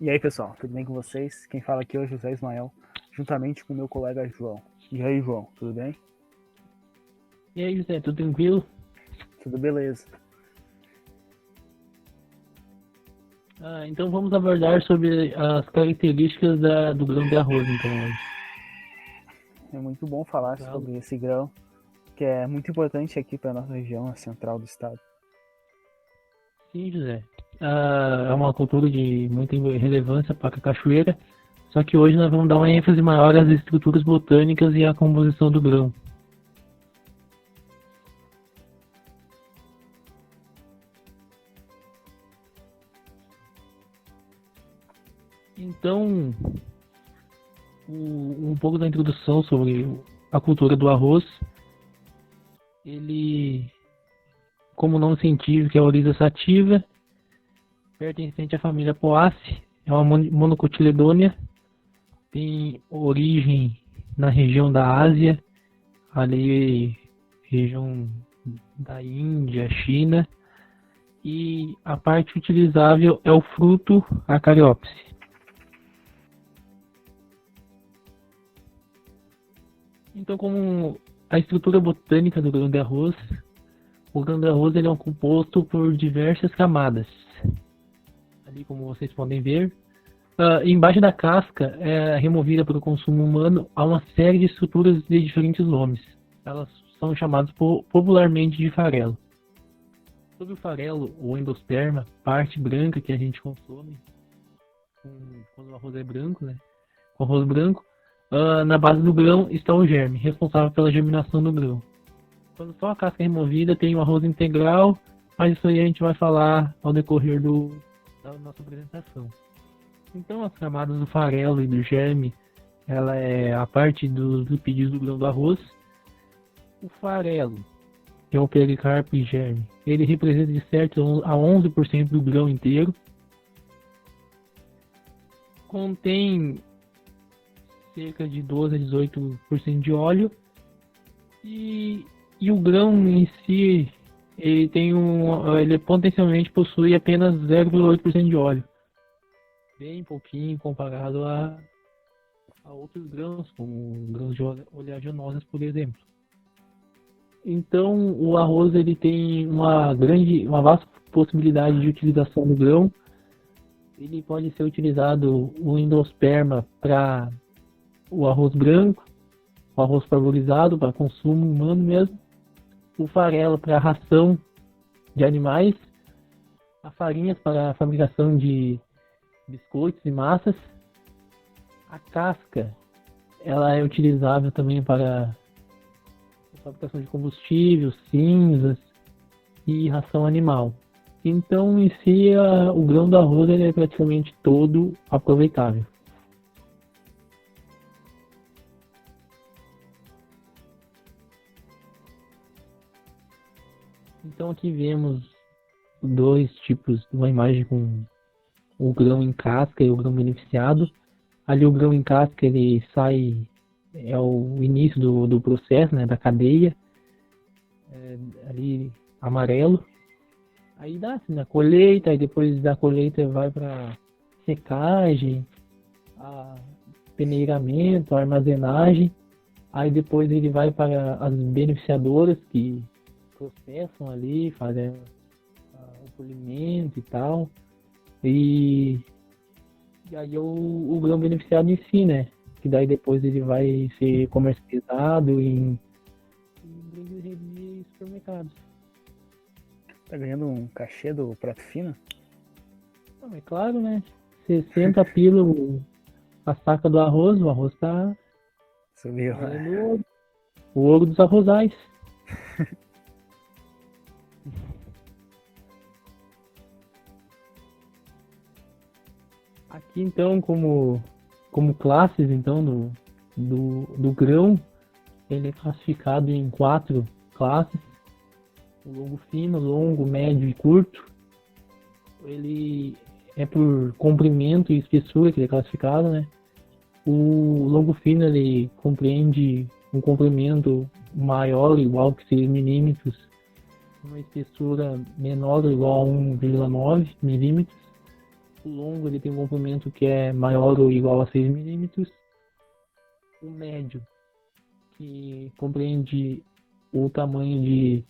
E aí, pessoal, tudo bem com vocês? Quem fala aqui é o José Ismael, juntamente com meu colega João. E aí, João, tudo bem? E aí, José, tudo tranquilo? Tudo beleza. Então vamos abordar sobre as características do grão de arroz, então, hoje. É muito bom falar Legal. sobre esse grão, que é muito importante aqui para a nossa região, a central do estado. Sim, José. É uma cultura de muita relevância para a cachoeira, só que hoje nós vamos dar uma ênfase maior às estruturas botânicas e à composição do grão. Então, um pouco da introdução sobre a cultura do arroz. Ele, como nome científico, é a Oryza sativa, pertencente à família Poaceae, é uma monocotiledônea, tem origem na região da Ásia, ali região da Índia, China, e a parte utilizável é o fruto, a cariopse. Então, como a estrutura botânica do grão de arroz, o grão de arroz ele é um composto por diversas camadas. Ali, como vocês podem ver, embaixo da casca, removida para o consumo humano, há uma série de estruturas de diferentes nomes. Elas são chamadas popularmente de farelo. Sobre o farelo, ou endosperma, parte branca que a gente consome quando o arroz é branco, né? Com arroz branco, na base do grão está o germe, responsável pela germinação do grão. Quando só a casca é removida, tem o arroz integral, mas isso aí a gente vai falar ao decorrer da nossa apresentação. Então, as camadas do farelo e do germe, ela é a parte dos lipídios do grão do arroz. O farelo, que é o pericarpo e germe, ele representa de 7 a 11% do grão inteiro. Contém cerca de 12 a 18% de óleo. E o grão em si, ele potencialmente possui apenas 0,8% de óleo. Bem pouquinho comparado a outros grãos, como grãos de oleaginosas, por exemplo. Então, o arroz ele tem uma vasta possibilidade de utilização do grão. Ele pode ser utilizado o endosperma para o arroz branco, o arroz parbolizado para consumo humano mesmo, o farelo para ração de animais, a farinha para a fabricação de biscoitos e massas, a casca ela é utilizável também para a fabricação de combustível, cinzas e ração animal. Então, em si, o grão do arroz ele é praticamente todo aproveitável. Então aqui vemos dois tipos de uma imagem com o grão em casca e o grão beneficiado. Ali o grão em casca ele sai, é o início do processo, né, da cadeia, ali amarelo. Aí dá assim, na colheita, aí depois da colheita vai para secagem, peneiramento, armazenagem. Aí depois ele vai para as beneficiadoras que processam ali, fazem o polimento e tal. E aí o grão beneficiado em si, né? Que daí depois ele vai ser comercializado em grandes redes de supermercados. Tá ganhando um cachê do prato fino? Não, é claro, né? 60 pila a saca do arroz, o arroz tá Subiu. valendo o ouro dos arrozais. Aqui então, como classes então do grão, ele é classificado em 4 classes: o longo fino, longo, médio e curto. Ele é por comprimento e espessura que ele é classificado, né? O longo fino ele compreende um comprimento maior, igual que 6 milímetros, uma espessura menor ou igual a 1,9 milímetros. O longo ele tem um comprimento que é maior ou igual a 6 milímetros. O médio, que compreende o tamanho de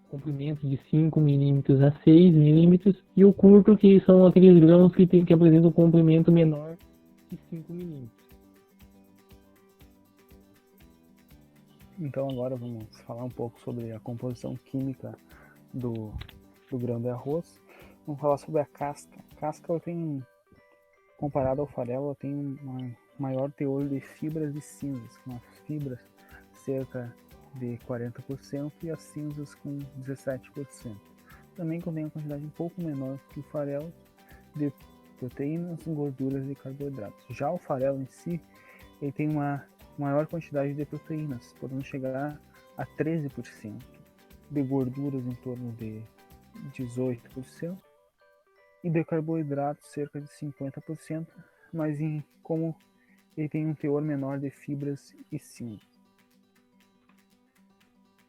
comprimento de 5 milímetros a 6 milímetros. E o curto, que são aqueles grãos que apresentam um comprimento menor que 5 milímetros. Então agora vamos falar um pouco sobre a composição química do grão de arroz. Vamos falar sobre a casca. A casca, ela tem, comparada ao farelo, ela tem um maior teor de fibras e cinzas, com as fibras cerca de 40% e as cinzas com 17%. Também contém uma quantidade um pouco menor que o farelo de proteínas, gorduras e carboidratos. Já o farelo em si, ele tem uma maior quantidade de proteínas, podendo chegar a 13%, de gorduras em torno de 18% e de carboidratos cerca de 50%, mas como ele tem um teor menor de fibras e cinzas.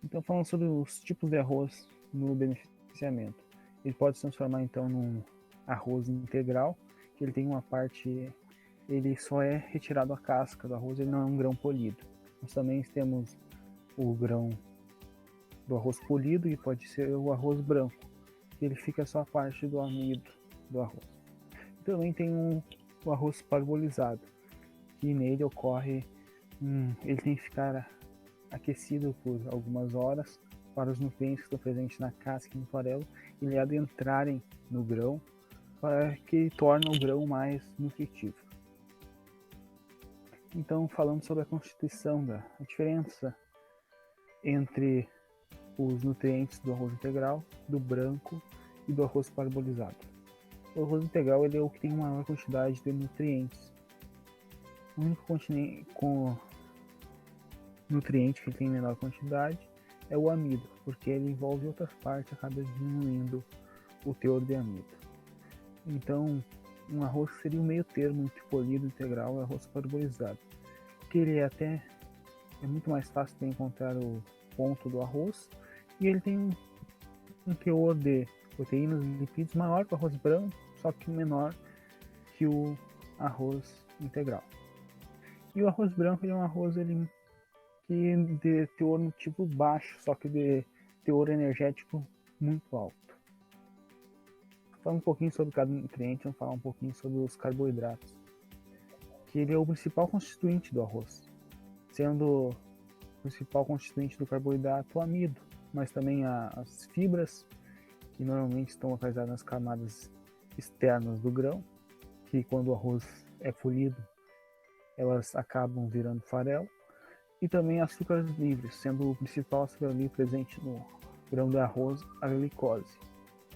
Então, falando sobre os tipos de arroz no beneficiamento, ele pode se transformar então num arroz integral, que ele tem uma parte, ele só é retirado a casca do arroz, ele não é um grão polido. Nós também temos o grão do arroz polido, e pode ser o arroz branco, que ele fica só a parte do amido do arroz. Também tem o arroz parbolizado, que nele ocorre, ele tem que ficar aquecido por algumas horas para os nutrientes que estão presentes na casca e no farelo ele adentrarem no grão, para que torne o grão mais nutritivo. Então, falando sobre a constituição, a diferença entre os nutrientes do arroz integral, do branco e do arroz parbolizado. O arroz integral ele é o que tem maior quantidade de nutrientes. O único nutriente que tem menor quantidade é o amido, porque ele envolve outras partes, acaba diminuindo o teor de amido. Então, um arroz seria um meio termo entre polido e integral e arroz parbolizado, que ele é muito mais fácil de encontrar o ponto do arroz, e ele tem um teor de proteínas e lipídios maior que o arroz branco, só que menor que o arroz integral. E o arroz branco ele é um arroz que de teor nutritivo baixo, só que de teor energético muito alto. Falando um pouquinho sobre cada nutriente, vamos falar um pouquinho sobre os carboidratos, que ele é o principal constituinte do arroz, sendo o principal constituinte do carboidrato o amido, mas também as fibras, que normalmente estão localizadas nas camadas externas do grão, que quando o arroz é polido, elas acabam virando farelo, e também açúcares livres, sendo o principal açúcar livre presente no grão de arroz a glicose,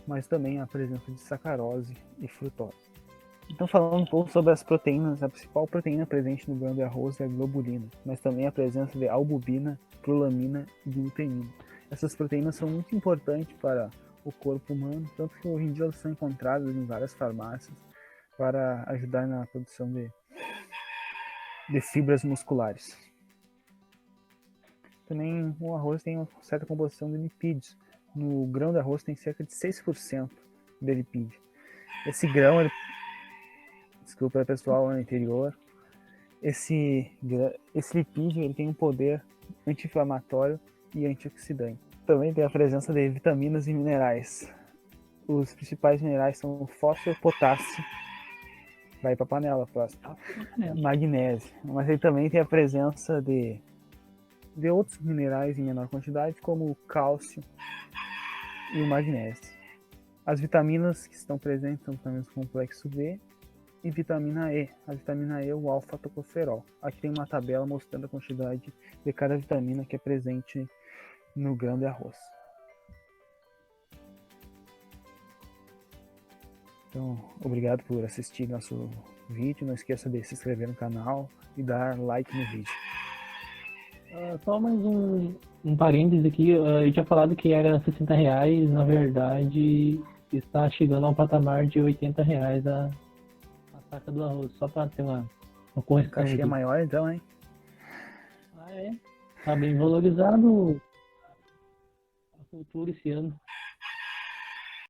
mas também a presença de sacarose e frutose. Então, falando um pouco sobre as proteínas, a principal proteína presente no grão de arroz é a globulina, mas também a presença de albumina, prolamina e glutenina. Essas proteínas são muito importantes para o corpo humano, tanto que hoje em dia elas são encontradas em várias farmácias para ajudar na produção de fibras musculares. Também o arroz tem uma certa composição de lipídios. No grão de arroz tem cerca de 6% de lipídio. Esse grão, desculpa pessoal, no interior, esse lipídio ele tem um poder anti-inflamatório e antioxidante. Também tem a presença de vitaminas e minerais. Os principais minerais são o fósforo, potássio, vai para a panela, próximo, magnésio. Mas ele também tem a presença de outros minerais em menor quantidade, como o cálcio e o magnésio. As vitaminas que estão presentes são vitaminas do complexo B e vitamina E. A vitamina E é o alfa-tocoferol. Aqui tem uma tabela mostrando a quantidade de cada vitamina que é presente no grão de arroz. Então, obrigado por assistir nosso vídeo. Não esqueça de se inscrever no canal e dar like no vídeo. Só mais um parênteses aqui, eu tinha falado que era R$60, na verdade está chegando a um patamar de R$80 a saca do arroz, só para ter uma correção. O cachê é maior então, hein? Ah, é? Tá bem valorizado a cultura esse ano.